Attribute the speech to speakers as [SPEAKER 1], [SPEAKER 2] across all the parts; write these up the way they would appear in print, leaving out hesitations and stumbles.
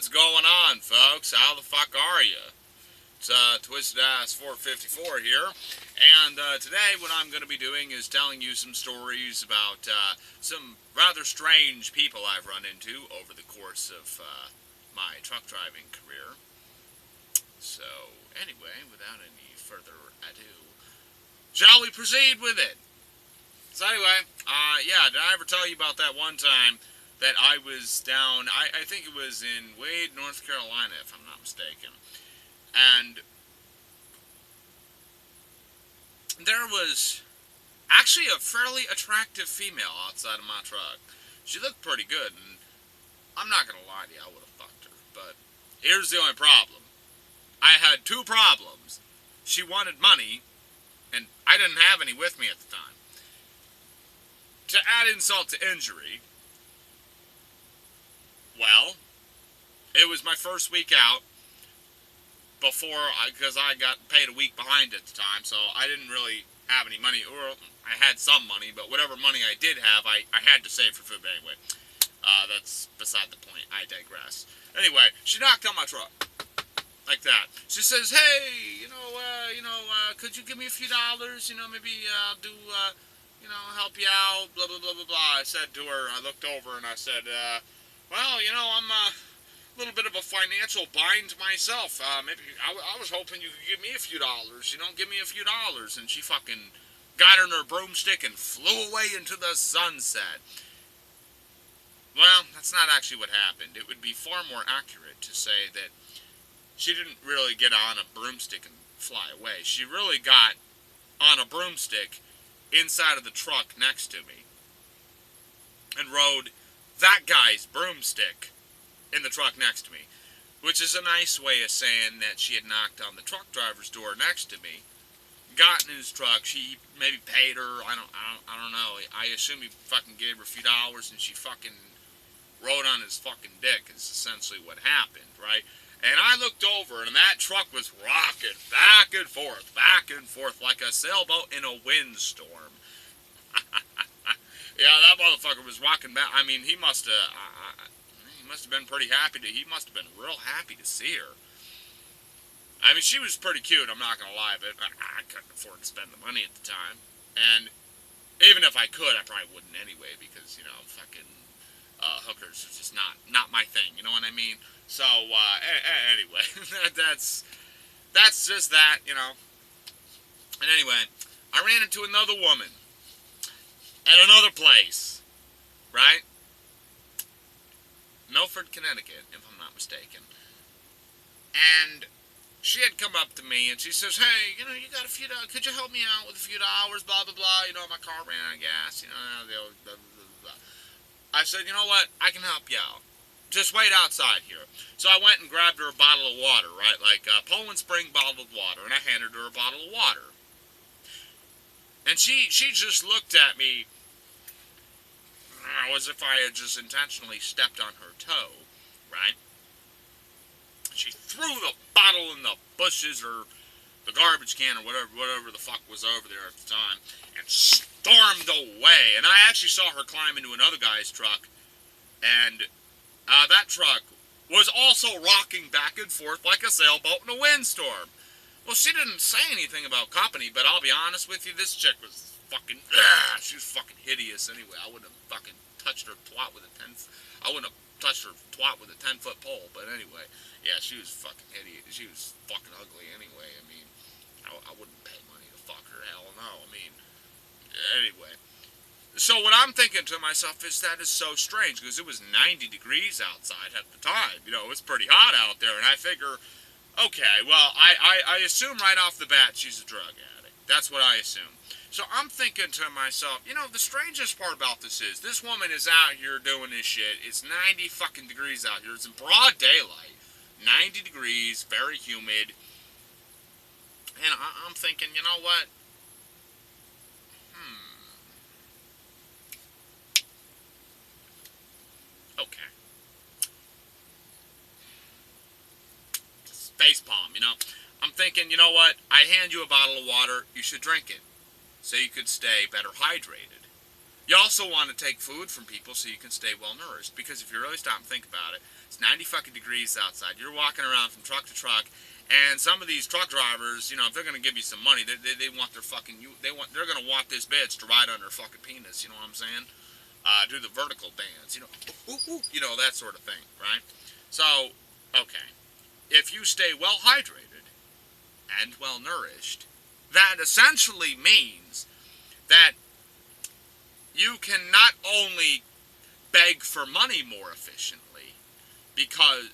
[SPEAKER 1] What's going on, folks? How the fuck are you? It's Twisted Ass 454 here, and today what I'm going to be doing is telling you some stories about some rather strange people I've run into over the course of my truck driving career. So, anyway, without any further ado, shall we proceed with it? So anyway, yeah, did I ever tell you about that one time that I was down, I think it was in Wade, North Carolina, if I'm not mistaken. And there was actually a fairly attractive female outside of my truck. She looked pretty good, and I'm not going to lie to you, I would have fucked her. But here's the only problem. I had two problems. She wanted money, and I didn't have any with me at the time. To add insult to injury, well, it was my first week out because I got paid a week behind at the time, so I didn't really have any money, or I had some money, but whatever money I did have, I had to save for food anyway. That's beside the point. I digress. Anyway, she knocked on my truck. Like that. She says, hey, could you give me a few dollars? Maybe I'll do, help you out, blah, blah, blah, blah, blah. I said to her, I looked over and I said, well, I'm a little bit of a financial bind myself. Maybe I was hoping you could give me a few dollars, give me a few dollars. And she fucking got on her broomstick and flew away into the sunset. Well, that's not actually what happened. It would be far more accurate to say that she didn't really get on a broomstick and fly away. She really got on a broomstick inside of the truck next to me and rode that guy's broomstick in the truck next to me, which is a nice way of saying that she had knocked on the truck driver's door next to me, got in his truck, she maybe paid her, I don't know, I assume he fucking gave her a few dollars and she fucking rode on his fucking dick is essentially what happened, right? And I looked over, and that truck was rocking back and forth, like a sailboat in a windstorm. Yeah, that motherfucker was rocking back. I mean, he must have been pretty happy he must have been real happy to see her. I mean, she was pretty cute, I'm not gonna lie, but I couldn't afford to spend the money at the time. And even if I could, I probably wouldn't anyway, because, fucking hookers are just not my thing, you know what I mean? So, anyway, that's just that, And anyway, I ran into another woman at another place, right? Milford, Connecticut, if I'm not mistaken. And she had come up to me and she says, hey, you got a few dollars, could you help me out with a few dollars, blah, blah, blah, my car ran out of gas, blah, blah, blah. I said, you know what, I can help you out. Just wait outside here. So I went and grabbed her a bottle of water, right? Like a Poland Spring bottled water, and I handed her a bottle of water. And she just looked at me as if I had just intentionally stepped on her toe, right? She threw the bottle in the bushes or the garbage can or whatever the fuck was over there at the time, and stormed away. And I actually saw her climb into another guy's truck, and that truck was also rocking back and forth like a sailboat in a windstorm. Well, she didn't say anything about company, but I'll be honest with you, this chick was fucking, she was fucking hideous anyway. I wouldn't have fucking touched her twat with a 10-foot pole, but anyway, yeah, she was fucking hideous. She was fucking ugly anyway. I mean, I wouldn't pay money to fuck her, hell no. I mean, anyway. So what I'm thinking to myself is that is so strange, because it was 90 degrees outside at the time. It was pretty hot out there, and I figure, okay, well, I assume right off the bat she's a drug addict. That's what I assume. So I'm thinking to myself, the strangest part about this is, this woman is out here doing this shit. It's 90 fucking degrees out here. It's in broad daylight. 90 degrees, very humid. And I'm thinking, you know what? Okay. Facepalm, I'm thinking, you know what? I hand you a bottle of water, you should drink it, so you could stay better hydrated. You also want to take food from people so you can stay well nourished. Because if you really stop and think about it, it's 90 fucking degrees outside. You're walking around from truck to truck, and some of these truck drivers, you know, if they're gonna give you some money, they want their fucking they're gonna want this bitch to ride on their fucking penis. You know what I'm saying? Do the vertical dance. You know, ooh, ooh, you know, that sort of thing, right? So, okay, if you stay well hydrated and well nourished, that essentially means that you can not only beg for money more efficiently, because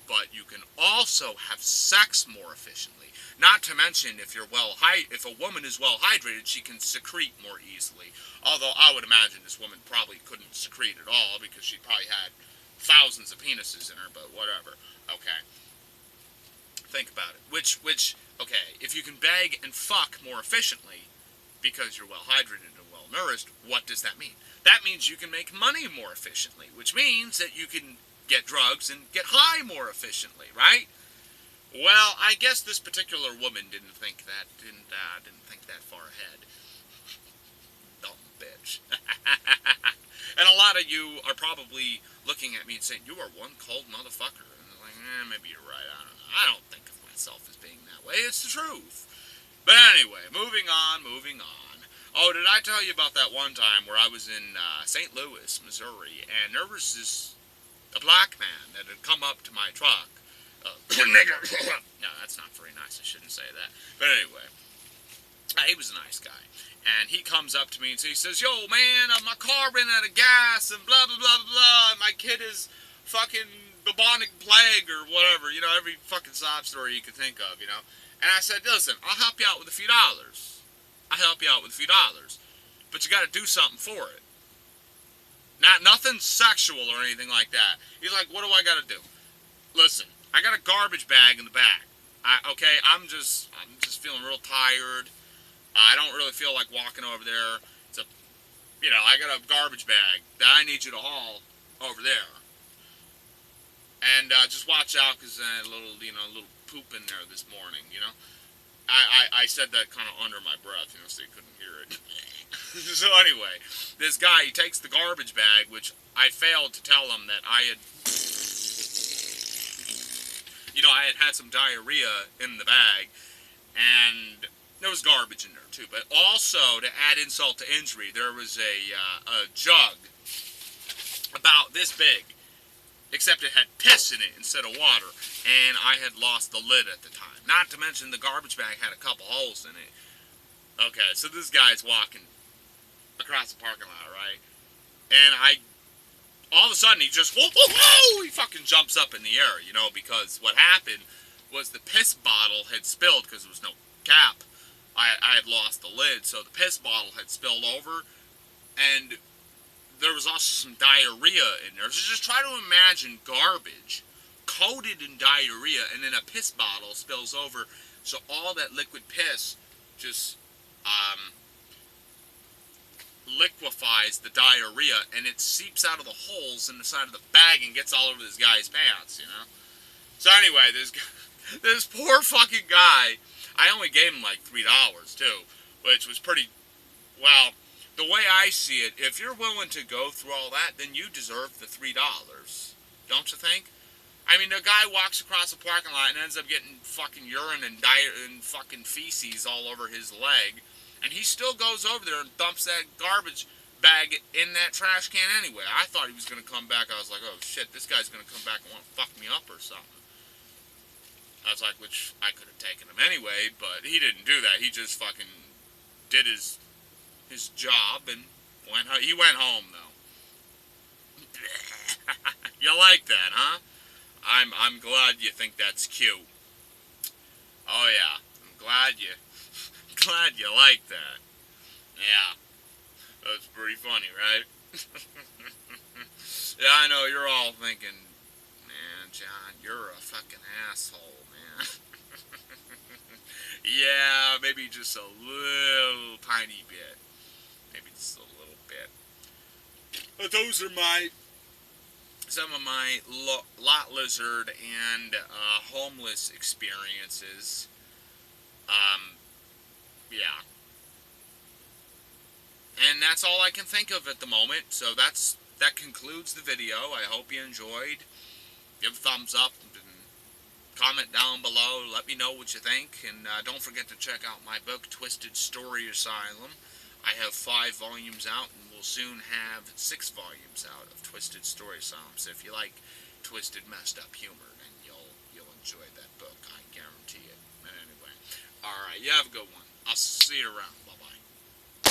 [SPEAKER 1] but you can also have sex more efficiently. Not to mention, if a woman is well hydrated, she can secrete more easily. Although I would imagine this woman probably couldn't secrete at all because she probably had thousands of penises in her. But whatever. Okay, think about it. Okay, if you can beg and fuck more efficiently because you're well hydrated and well nourished, what does that mean? That means you can make money more efficiently, which means that you can get drugs and get high more efficiently, right? Well, I guess this particular woman didn't think that far ahead. Dumb bitch. And a lot of you are probably looking at me and saying, "You are one cold motherfucker." And I'm like, maybe you're right. I don't know. I don't think of myself as being that way. It's the truth. But anyway, moving on. Oh, did I tell you about that one time where I was in St. Louis, Missouri, and there was a black man that had come up to my truck. No, that's not very nice. I shouldn't say that. But anyway, he was a nice guy. And he comes up to me and he says, "Yo, man, my car ran out of gas and blah, blah, blah, blah, blah. My kid is fucking bubonic plague or whatever." You know, every fucking sob story you could think of, you know. And I said, "Listen, I'll help you out with a few dollars. But you got to do something for it. Nothing sexual or anything like that." He's like, "What do I got to do?" "Listen, I got a garbage bag in the back. I'm just feeling real tired. I don't really feel like walking over there. I got a garbage bag that I need you to haul over there. And just watch out, because a little poop in there this morning, you know." I said that kind of under my breath, so you couldn't hear it. So anyway, this guy, he takes the garbage bag, which I failed to tell him that I had some diarrhea in the bag, and there was garbage in there too. But also, to add insult to injury, there was a jug about this big, except it had piss in it instead of water, and I had lost the lid at the time. Not to mention the garbage bag had a couple holes in it. Okay, so this guy's walking across the parking lot, right? And all of a sudden, he just, whoa, whoa, whoa, he fucking jumps up in the air, because what happened was the piss bottle had spilled, because there was no cap. I had lost the lid, so the piss bottle had spilled over, and there was also some diarrhea in there. So just try to imagine garbage coated in diarrhea, and then a piss bottle spills over, so all that liquid piss just liquefies the diarrhea, and it seeps out of the holes in the side of the bag and gets all over this guy's pants, So anyway, this poor fucking guy, I only gave him like $3 too, which was pretty, well, the way I see it, if you're willing to go through all that, then you deserve the $3, don't you think? I mean, the guy walks across the parking lot and ends up getting fucking urine and fucking feces all over his leg, and he still goes over there and dumps that garbage bag in that trash can anyway. I thought he was going to come back. I was like, oh shit, this guy's going to come back and want to fuck me up or something. I was like, which I could have taken him anyway, but he didn't do that. He just fucking did his job and he went home, though. You like that, huh? I'm glad you think that's cute. Oh yeah, I'm glad you like that. Yeah, that's pretty funny, right? Yeah, I know you're all thinking, man, John, you're a fucking asshole, man. Yeah, maybe just a little tiny bit. Maybe just a little bit. But those are some of my lot lizard and homeless experiences. Yeah. And that's all I can think of at the moment. So that concludes the video. I hope you enjoyed. Give a thumbs up and comment down below. Let me know what you think. And don't forget to check out my book, Twisted Story Asylum. I have 5 volumes out, and we'll soon have 6 volumes out of Twisted Story Asylum. So if you like twisted, messed up humor, then you'll enjoy that book. I guarantee it. But anyway, all right. You have a good one. I'll see you around.